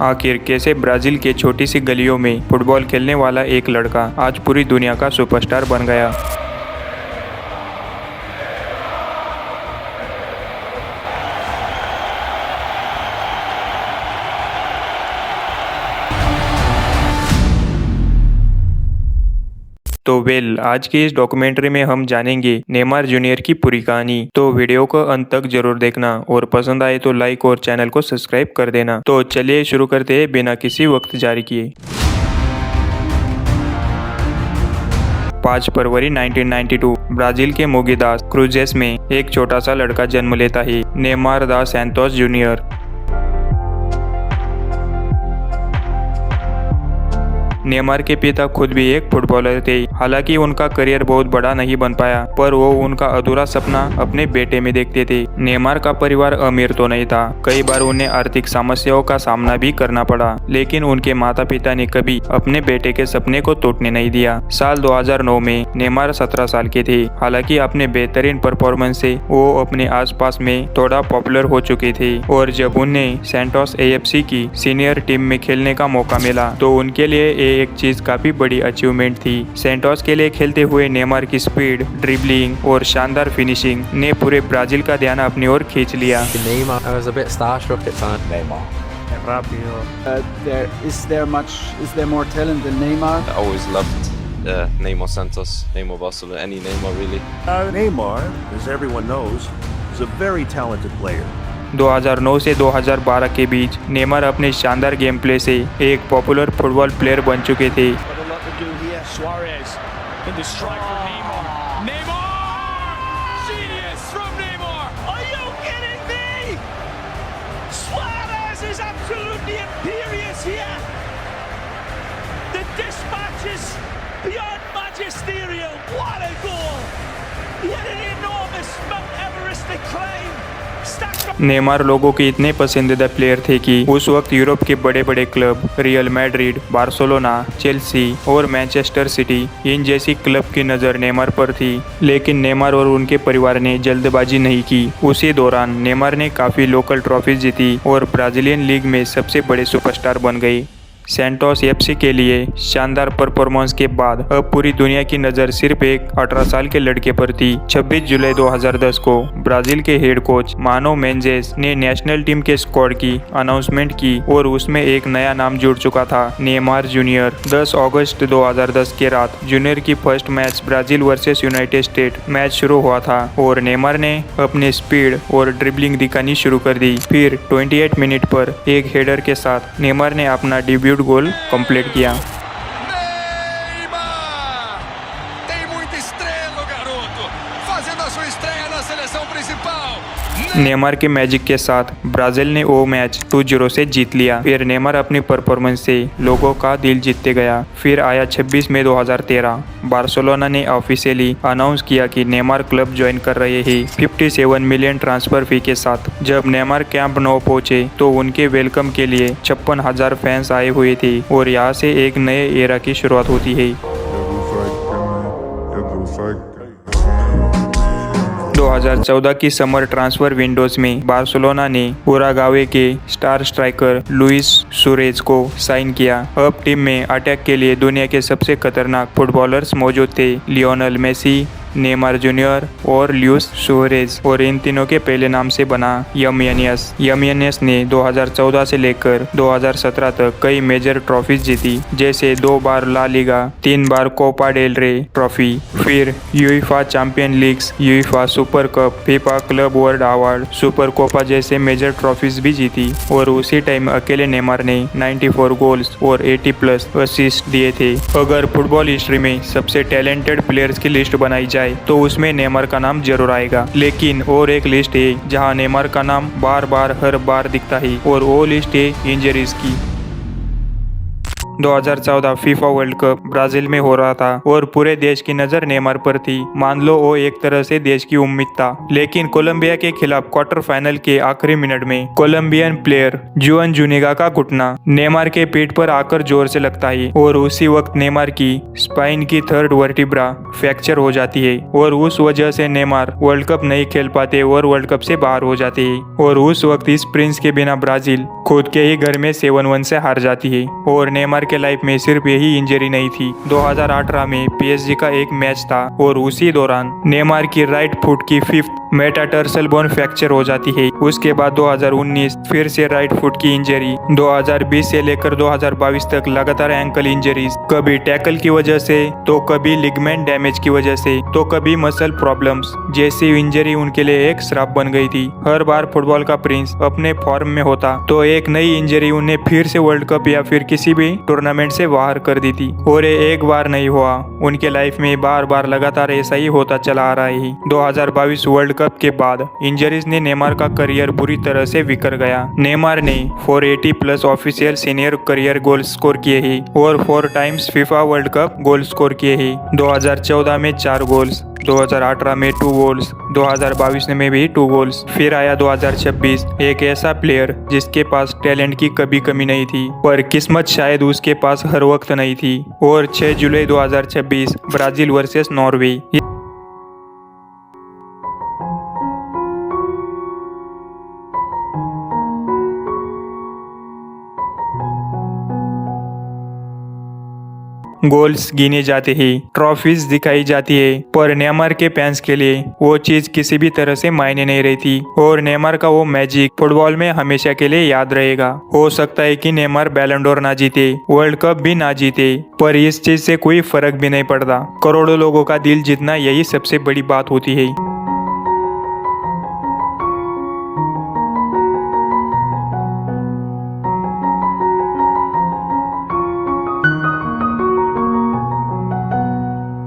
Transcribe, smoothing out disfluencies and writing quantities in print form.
आखिर कैसे ब्राजील के छोटी सी गलियों में फुटबॉल खेलने वाला एक लड़का आज पूरी दुनिया का सुपरस्टार बन गया। तो आज की इस डॉक्यूमेंट्री में हम जानेंगे नेमार जूनियर की पूरी कहानी। तो वीडियो को अंत तक जरूर देखना और पसंद आए तो लाइक और चैनल को सब्सक्राइब कर देना। तो चलिए शुरू करते हैं बिना किसी वक्त जारी किए। 5 फरवरी 1992 ब्राजील के मोगिदास क्रूजेस में एक छोटा सा लड़का जन्म लेता है, नेमार दा सैंतोस जूनियर। नेमार के पिता खुद भी एक फुटबॉलर थे। हालांकि उनका करियर बहुत बड़ा नहीं बन पाया, पर वो उनका अधूरा सपना अपने बेटे में देखते थे। नेमार का परिवार अमीर तो नहीं था, कई बार उन्हें आर्थिक समस्याओं का सामना भी करना पड़ा, लेकिन उनके माता पिता ने कभी अपने बेटे के सपने को टूटने नहीं दिया। साल 2009 में नेमार 17 साल के थे। हालांकि अपने बेहतरीन परफॉर्मेंस से वो अपने आसपास में थोड़ा पॉपुलर हो चुके थे, और जब उन्हें सैंटोस AFC की सीनियर टीम में खेलने का मौका मिला तो उनके लिए एक चीज काफी बड़ी अचीवमेंट थी। सैंटोस के लिए खेलते हुए नेमार की स्पीड, ड्रिबलिंग और शानदार फिनिशिंग ने पूरे ब्राजील का ध्यान अपनी ओर खींच लिया। Neymar, I was a bit starstruck at times. Neymar. Rápido. Is there more talent than Neymar? I always loved Neymar Santos, Neymar Barcelona, any Neymar really. Neymar, as everyone knows, is a very talented player. 2009 से 2012 के बीच Neymar अपने शानदार game play से एक popular football player बन चुके थे। Neymar लोगों के इतने पसंदीदा प्लेयर थे कि उस वक्त यूरोप के बड़े बड़े club real Madrid, Barcelona, Chelsea और मैनचेस्टर सिटी इन जैसी क्लब की नज़र नेमार पर थी। लेकिन नेमार और उनके परिवार ने जल्दबाजी नहीं की। उसी दौरान नेमार ने काफ़ी लोकल ट्रॉफीज जीती और ब्राजीलियन लीग में सबसे बड़े सुपरस्टार बन गए। सैंटोस AFC के लिए शानदार परफॉर्मेंस के बाद अब पूरी दुनिया की नज़र सिर्फ एक 18 साल के लड़के पर थी। 26 जुलाई 2010 को ब्राजील के हेड कोच मानो मेंजेस ने नेशनल टीम के स्क्वाड की अनाउंसमेंट की और उसमें एक नया नाम जुड़ चुका था, नेमार जूनियर। 10 अगस्त 2010 के रात जूनियर की first match Brazil versus United state match शुरू हुआ था और नेमार ने अपनी स्पीड और ड्रिबलिंग दिखानी शुरू कर दी। फिर 28 मिनट पर एक हेडर के साथ नेमार ने अपना डेब्यू गोल कंप्लीट किया। नेमार के मैजिक के साथ ब्राजील ने वो मैच 2-0 से जीत लिया। फिर नेमार अपनी परफॉर्मेंस से लोगों का दिल जीतते गया। फिर आया 26 मई 2013, बार्सिलोना ने ऑफिशियली अनाउंस किया कि नेमार क्लब ज्वाइन कर रहे हैं 57 मिलियन ट्रांसफर फी के साथ। जब नेमार कैंप नो पहुंचे तो उनके वेलकम के लिए 56,000 फैंस आए हुए थे और यहाँ से एक नए एरा की शुरुआत होती है। 2014 की समर ट्रांसफर विंडोज में बार्सिलोना ने उरुग्वे के स्टार स्ट्राइकर लुइस सुआरेज को साइन किया। अब टीम में अटैक के लिए दुनिया के सबसे खतरनाक फुटबॉलर्स मौजूद थे, लियोनेल मेसी, नेमार जूनियर और लुइस सुआरेज, और इन तीनों के पहले नाम से बना यमियनेस ने 2014 से लेकर 2017 तक कई मेजर ट्रॉफीज जीती, जैसे 2 बार ला लीगा, 3 बार कोपा डेल रे ट्रॉफी, फिर UEFA champion leagues, UEFA super cup, FIFA club world award, Super Copa जैसे मेजर ट्रॉफीज भी जीती। और उसी टाइम अकेले नेमार ने 94 गोल्स और 80+ असिस्ट दिए थे। अगर फुटबॉल हिस्ट्री में सबसे टैलेंटेड प्लेयर्स की लिस्ट बनाई जाए तो उसमें नेमार का नाम जरूर आएगा। लेकिन और एक लिस्ट है जहां नेमार का नाम बार बार हर बार दिखता है, और वो लिस्ट है इंजरीज की। 2014 फीफा वर्ल्ड कप ब्राजील में हो रहा था और पूरे देश की नजर नेमार पर थी। मान लो वो एक तरह से देश की उम्मीद था। लेकिन कोलंबिया के खिलाफ क्वार्टर फाइनल के आखिरी मिनट में कोलंबियन प्लेयर जुआन जुनिगा का घुटना नेमार के पेट पर आकर जोर से लगता है और उसी वक्त नेमार की स्पाइन की 3rd वर्टिब्रा फ्रैक्चर हो जाती है और उस वजह से नेमार वर्ल्ड कप नहीं खेल पाते और वर्ल्ड कप से बाहर हो जाते हैं। और उस वक्त इस प्रिंस के बिना ब्राजील खुद के ही घर में 7-1 से हार जाती है। और नेमार के लाइफ में सिर्फ यही इंजरी नहीं थी। 2018 में PSG का एक मैच था और उसी दौरान नेमार की राइट फुट की 5th मेटाटार्सल बोन फ्रैक्चर हो जाती है। उसके बाद 2019 फिर से राइट फुट की इंजरी। 2020 से लेकर 2022 तक लगातार एंकल इंजरीज, कभी टैकल की वजह से, तो कभी लिगमेंट डैमेज की वजह से, तो कभी मसल प्रॉब्लम्स जैसी इंजरी उनके लिए एक श्राप बन गई थी। हर बार फुटबॉल का प्रिंस अपने फॉर्म में होता तो एक नई इंजरी उन्हें फिर से वर्ल्ड कप या फिर किसी भी टूर्नामेंट से बाहर कर दी थी। और ये एक बार नहीं हुआ, उनके लाइफ में बार बार लगातार ऐसा ही होता चला आ रहा है। 2022 वर्ल्ड कप के बाद इंजरीज ने नेमार का करियर बुरी तरह से बिखर गया। नेमार ने 480+ official senior career goal score किए हैं और 4 times FIFA world cup goal score किए हैं। 2014 में 4 गोल्स, 2018 में 2 गोल्स, 2022 में भी 2 गोल्स। फिर आया 2026, एक ऐसा प्लेयर जिसके पास टैलेंट की कभी कमी नहीं थी, पर किस्मत शायद उसके पास हर वक्त नहीं थी। और 6 जुलाई 2026 ब्राजील वर्सेस नॉर्वे। गोल्स गिने जाते हैं, ट्रॉफीज दिखाई जाती है, पर नेमार के फैंस के लिए वो चीज किसी भी तरह से मायने नहीं रहती। और नेमार का वो मैजिक फुटबॉल में हमेशा के लिए याद रहेगा। हो सकता है कि नेमार बैलन डोर ना जीते, वर्ल्ड कप भी ना जीते, पर इस चीज से कोई फर्क भी नहीं पड़ता। करोड़ों लोगों का दिल जीतना यही सबसे बड़ी बात होती है।